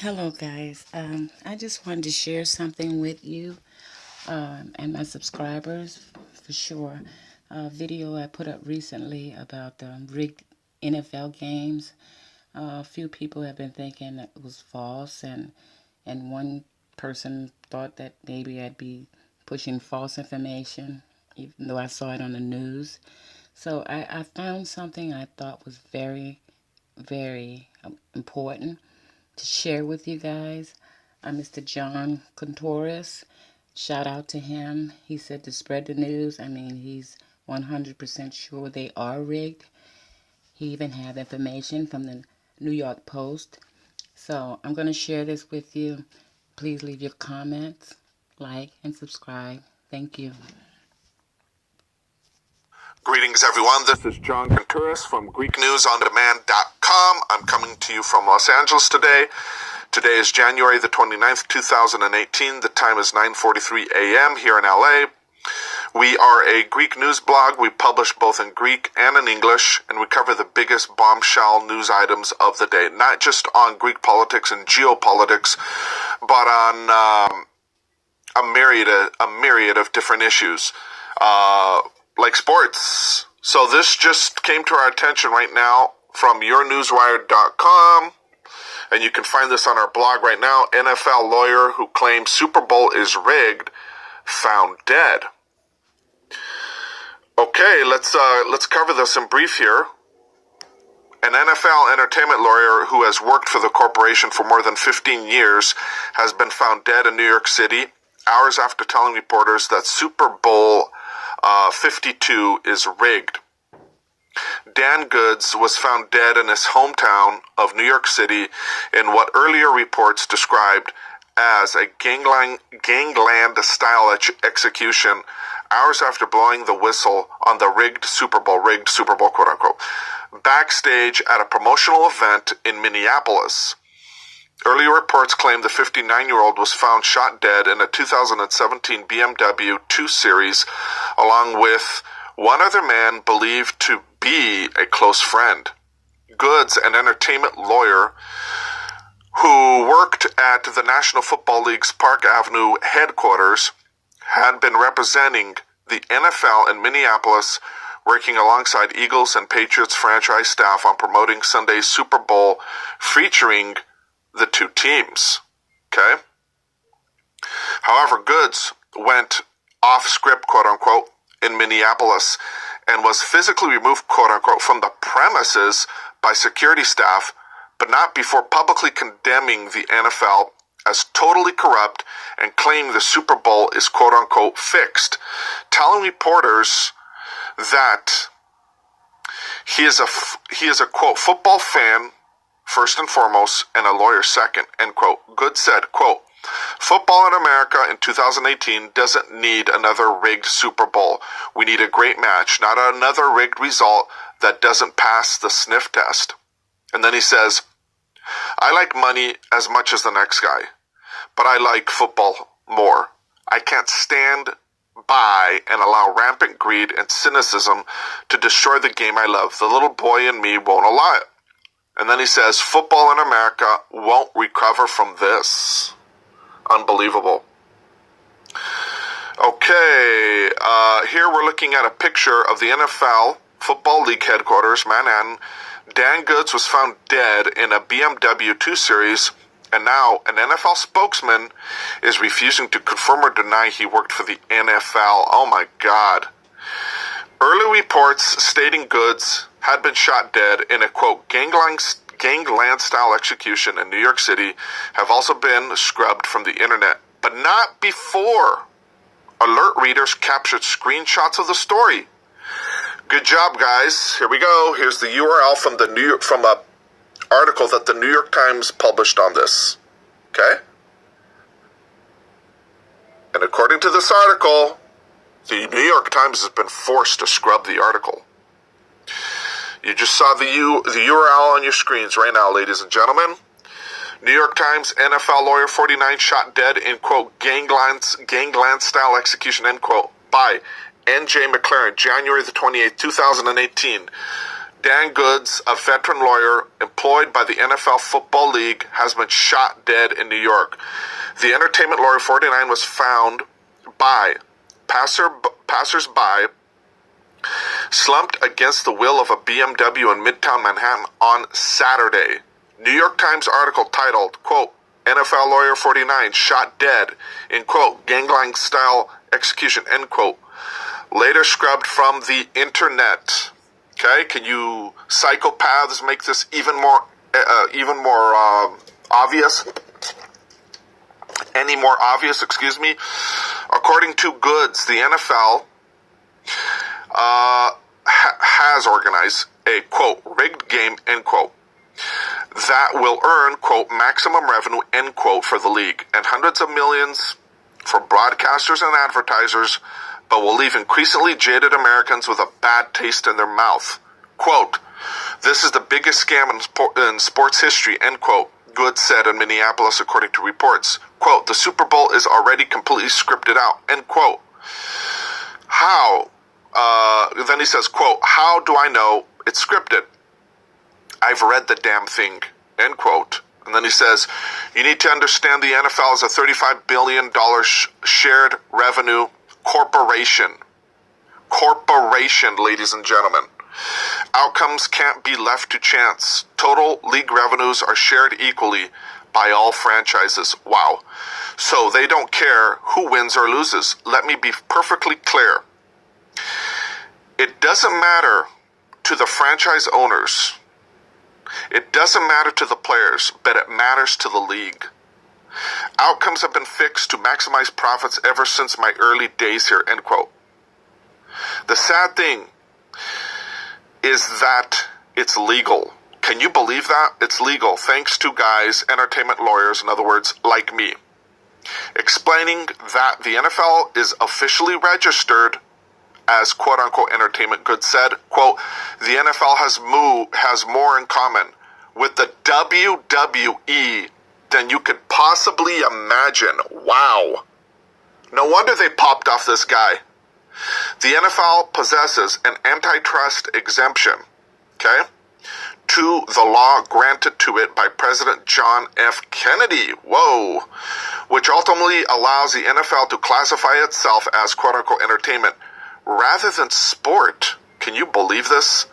Hello, guys. I just wanted to share something with you and my subscribers for sure. A video I put up recently about rigged NFL games. A few people have been thinking it was false, and one person thought that maybe I'd be pushing false information, even though I saw it on the news. So I found something I thought was very important to share with you guys. Mr. John Contreras, shout out to him. He said to spread the news. I mean, he's 100% sure they are rigged. He even had information from the New York Post. So I'm going to share this with you. Please leave your comments, like, and subscribe. Thank you. Greetings, everyone. This is John Contreras from GreekNewsOnDemand.com. I'm coming to you from Los Angeles today. Today is January the 29th, 2018. The time is 9:43 a.m. here in LA. We are a Greek news blog. We publish both in Greek and in English, and we cover the biggest bombshell news items of the day, not just on Greek politics and geopolitics, but on a myriad of different issues, like sports. So this just came to our attention right now from yournewswire.com, and you can find this on our blog right now. NFL lawyer who claims Super Bowl is rigged found dead. Okay, let's cover this in brief here. An NFL entertainment lawyer who has worked for the corporation for more than 15 years has been found dead in New York City hours after telling reporters that Super Bowl 52 is rigged. Dan Goods was found dead in his hometown of New York City in what earlier reports described as a gangland-style execution hours after blowing the whistle on the rigged Super Bowl, quote-unquote, backstage at a promotional event in Minneapolis. Earlier reports claim the 59-year-old was found shot dead in a 2017 BMW 2 Series, along with one other man believed to be a close friend. Goods, an entertainment lawyer who worked at the National Football League's Park Avenue headquarters, had been representing the NFL in Minneapolis, working alongside Eagles and Patriots franchise staff on promoting Sunday's Super Bowl featuring the two teams. Okay? However, Goods went off script, quote unquote, in Minneapolis and was physically removed, quote unquote, from the premises by security staff, but not before publicly condemning the NFL as totally corrupt and claiming the Super Bowl is, quote unquote, fixed, telling reporters that he is a quote football fan first and foremost, and a lawyer second, end quote. Good said, quote, football in America in 2018 doesn't need another rigged Super Bowl. We need a great match, not another rigged result that doesn't pass the sniff test. And then he says, I like money as much as the next guy, but I like football more. I can't stand by and allow rampant greed and cynicism to destroy the game I love. The little boy in me won't allow it. And then he says, football in America won't recover from this. Unbelievable. Okay, here we're looking at a picture of the NFL Football League headquarters, Manhattan. Dan Goods was found dead in a BMW 2 Series, and now an NFL spokesman is refusing to confirm or deny he worked for the NFL. Oh my God. Early reports stating Goods had been shot dead in a, quote, gangland-style execution in New York City have also been scrubbed from the internet, but not before alert readers captured screenshots of the story. Good job, guys. Here we go. Here's the URL from a article that the New York Times published on this. Okay? And according to this article, the New York Times has been forced to scrub the article. You just saw the URL on your screens right now, ladies and gentlemen. New York Times, NFL lawyer 49 shot dead in, quote, gangland-style execution, end quote, by N.J. McLaren, January the 28th, 2018. Dan Goods, a veteran lawyer employed by the NFL Football League, has been shot dead in New York. The Entertainment Lawyer 49 was found by passers-by slumped against the wheel of a BMW in Midtown Manhattan on Saturday. New York Times article titled, quote, NFL Lawyer 49 shot dead in, quote, gangland-style execution, end quote, later scrubbed from the internet. Okay, can you psychopaths make this even more obvious? Any more obvious, excuse me? According to Goods, the NFL has organized a, quote, rigged game, end quote, that will earn, quote, maximum revenue, end quote, for the league, and hundreds of millions for broadcasters and advertisers, but will leave increasingly jaded Americans with a bad taste in their mouth. Quote, this is the biggest scam in sports history, end quote, Goods said in Minneapolis, according to reports. Quote, the Super Bowl is already completely scripted out, end quote. How? Then he says, quote, how do I know it's scripted? I've read the damn thing, end quote. And then he says, you need to understand the NFL is a $35 billion shared revenue corporation. Corporation, ladies and gentlemen. Outcomes can't be left to chance. Total league revenues are shared equally by all franchises. Wow. So they don't care who wins or loses. Let me be perfectly clear. It doesn't matter to the franchise owners. It doesn't matter to the players, but it matters to the league. Outcomes have been fixed to maximize profits ever since my early days here, end quote. The sad thing is that it's legal. Can you believe that? It's legal, thanks to guys, entertainment lawyers, in other words, like me, explaining that the NFL is officially registered as quote-unquote entertainment. Goods said, quote, the NFL has more in common with the WWE than you could possibly imagine. Wow. No wonder they popped off this guy. The NFL possesses an antitrust exemption, okay, to the law granted to it by President John F. Kennedy, whoa, which ultimately allows the NFL to classify itself as quote-unquote entertainment rather than sport. Can you believe this?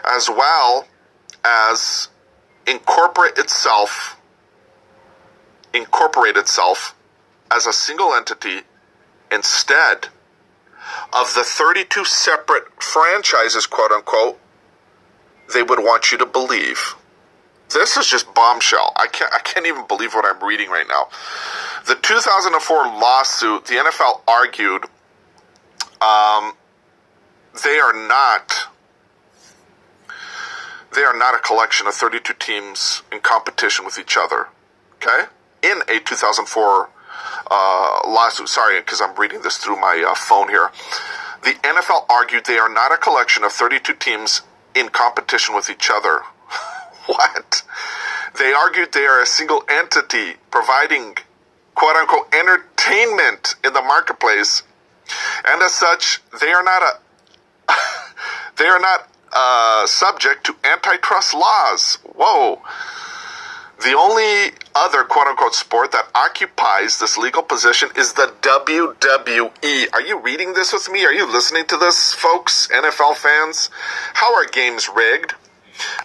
As well as incorporate itself as a single entity instead of the 32 separate franchises, quote-unquote, they would want you to believe. This is just bombshell. I can't even believe what I'm reading right now. The 2004 lawsuit, the NFL argued they are not a collection of 32 teams in competition with each other, okay? In a 2004 lawsuit, sorry, because I'm reading this through my phone here. The NFL argued they are not a collection of 32 teams in competition with each other. What? They argued they are a single entity providing quote-unquote entertainment in the marketplace, and as such, they are not subject to antitrust laws. Whoa. The only other quote-unquote sport that occupies this legal position is the WWE. Are you reading this with me? Are you listening to this, folks, NFL fans? How are games rigged?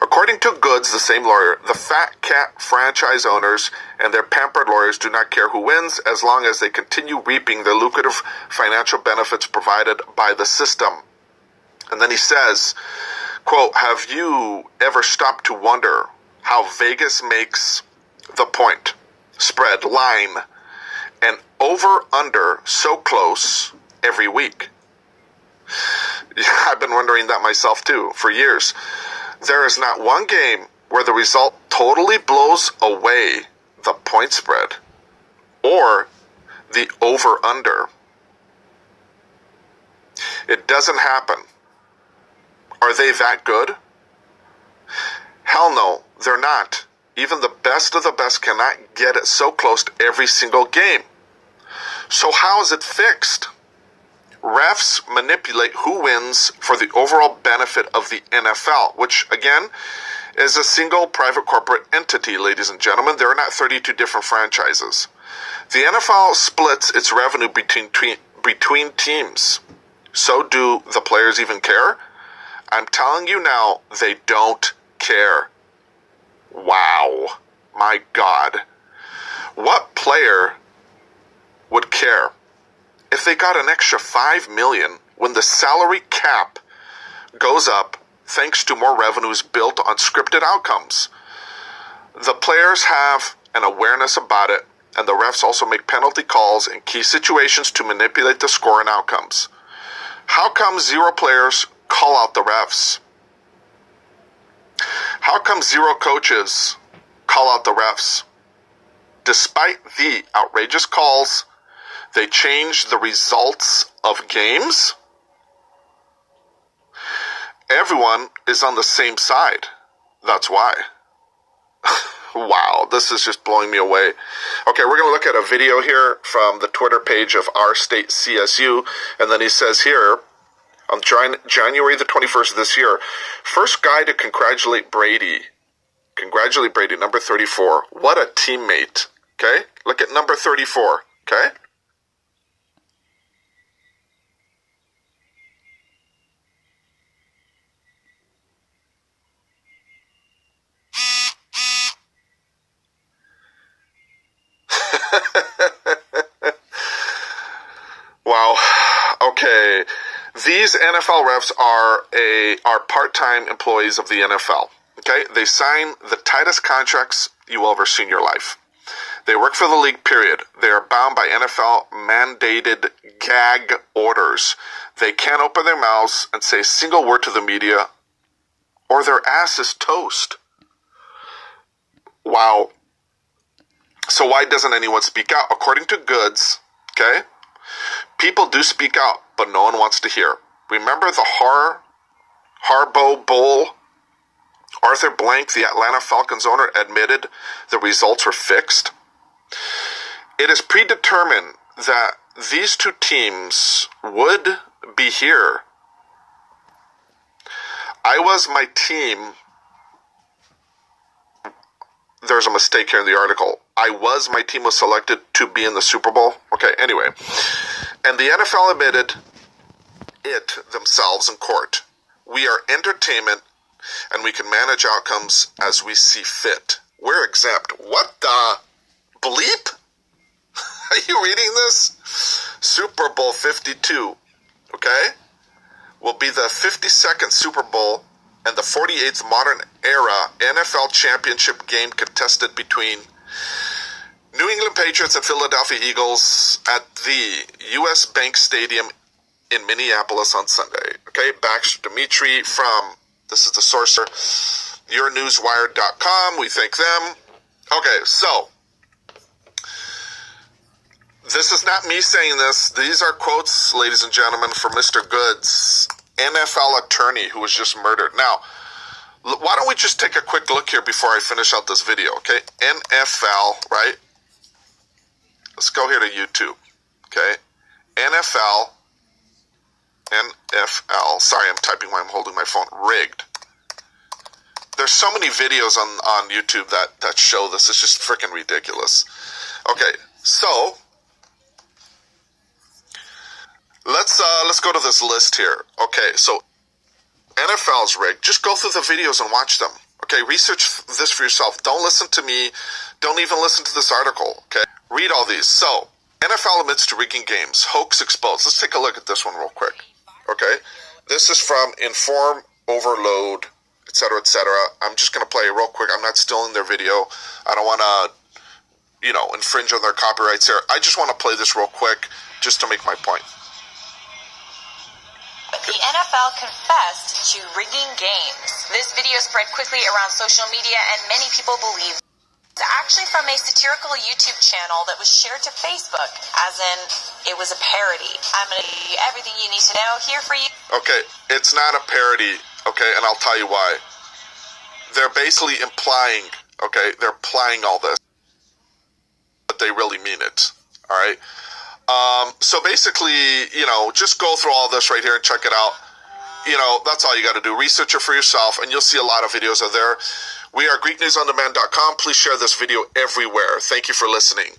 According to Goods, the same lawyer, the Fat Cat franchise owners and their pampered lawyers do not care who wins as long as they continue reaping the lucrative financial benefits provided by the system. And then he says, quote, have you ever stopped to wonder how Vegas makes the point spread line and over-under so close every week? I've been wondering that myself too for years. There is not one game where the result totally blows away the point spread or the over-under. It doesn't happen. Are they that good? Hell no, they're not. Even the best of the best cannot get it so close to every single game. So how is it fixed? refs manipulate who wins for the overall benefit of the NFL, which, again, is a single private corporate entity, ladies and gentlemen. There are not 32 different franchises. The NFL splits its revenue between teams. So do the players even care? I'm telling you now, they don't care. Wow. My God. What player would care if they got an extra $5 million when the salary cap goes up thanks to more revenues built on scripted outcomes? The players have an awareness about it, and the refs also make penalty calls in key situations to manipulate the score and outcomes. How come zero players call out the refs? How come zero coaches call out the refs? Despite the outrageous calls, they change the results of games? Everyone is on the same side. That's why. Wow, this is just blowing me away. Okay, we're going to look at a video here from the Twitter page of our state CSU, and then he says here, on January the 21st of this year, first guy to congratulate Brady. Congratulate Brady, number 34. What a teammate. Okay? Look at number 34. Okay? Wow. Okay. These NFL refs are part-time employees of the NFL. Okay? They sign the tightest contracts you will ever see in your life. They work for the league, period. They are bound by NFL mandated gag orders. They can't open their mouths and say a single word to the media, or their ass is toast. Wow. So why doesn't anyone speak out? According to Goods, okay, people do speak out, but no one wants to hear. Remember the Harbaugh Bowl? Arthur Blank, the Atlanta Falcons owner, admitted the results were fixed. It is predetermined that these two teams would be here. I was my team. There's a mistake here in the article. My team was selected to be in the Super Bowl. Okay, anyway. And the NFL admitted it themselves in court. We are entertainment, and we can manage outcomes as we see fit. We're exempt. What the bleep? Are you reading this? Super Bowl 52, okay, will be the 52nd Super Bowl and the 48th modern era NFL championship game contested between New England Patriots and Philadelphia Eagles at the U.S. Bank Stadium in Minneapolis on Sunday. Okay, Baxter Dimitri from, this is the source, yournewswire.com. We thank them. Okay, so this is not me saying this. These are quotes, ladies and gentlemen, from Mr. Goods, NFL attorney who was just murdered. Now, why don't we just take a quick look here before I finish out this video, okay? NFL, right? Let's go here to YouTube, okay? NFL. Sorry, I'm typing while I'm holding my phone. Rigged. There's so many videos on YouTube that show this. It's just freaking ridiculous. Okay, so let's go to this list here. Okay, so NFL's rigged. Just go through the videos and watch them. Okay, research this for yourself. Don't listen to me. Don't even listen to this article. Okay, read all these. So, NFL admits to rigging games. Hoax exposed. Let's take a look at this one real quick. Okay, this is from Inform Overload, etc., etc. I'm just going to play it real quick. I'm not stealing their video. I don't want to, infringe on their copyrights here. I just want to play this real quick just to make my point. The NFL confessed to rigging games. This video spread quickly around social media, and many people believe it's actually from a satirical YouTube channel that was shared to Facebook, as in it was a parody. I'm going to give you everything you need to know here for you. Okay, it's not a parody, okay, and I'll tell you why. They're basically implying, okay, they're implying all this, but they really mean it, all right? So basically, just go through all this right here and check it out. That's all you got to do. Research it for yourself, and you'll see a lot of videos are there. We are GreekNewsOnDemand.com. Please share this video everywhere. Thank you for listening.